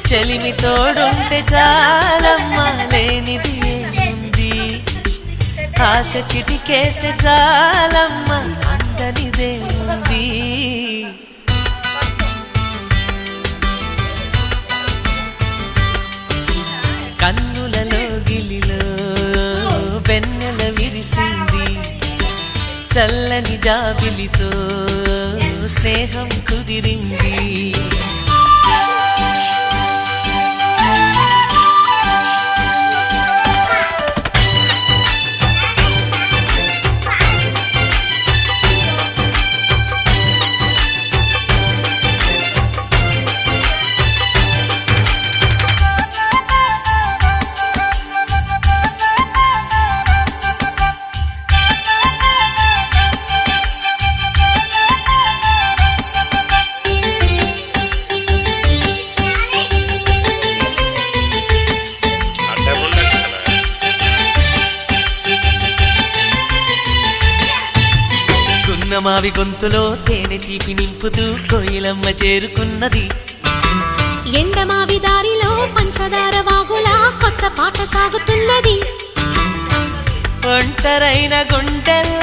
చెలిమి తోడుంటే చాలమ్మా లేనిది ఏముంది ఆశ చిటికేస్తే చాలమ్మా అందనిదేముంది కన్నులలో గిలిలో వెన్నెల విరిసింది చల్లని జాబిలితో స్నేహం కుదిరింది మావి గొంతులో తేనె తీపి నింపుతూ కోయిలమ్మ చేరుకున్నది ఎండమావి దారిలో పంచదార వాగులా కొత్త పాట సాగుతున్నది ఒంటరైన గుండెల్లో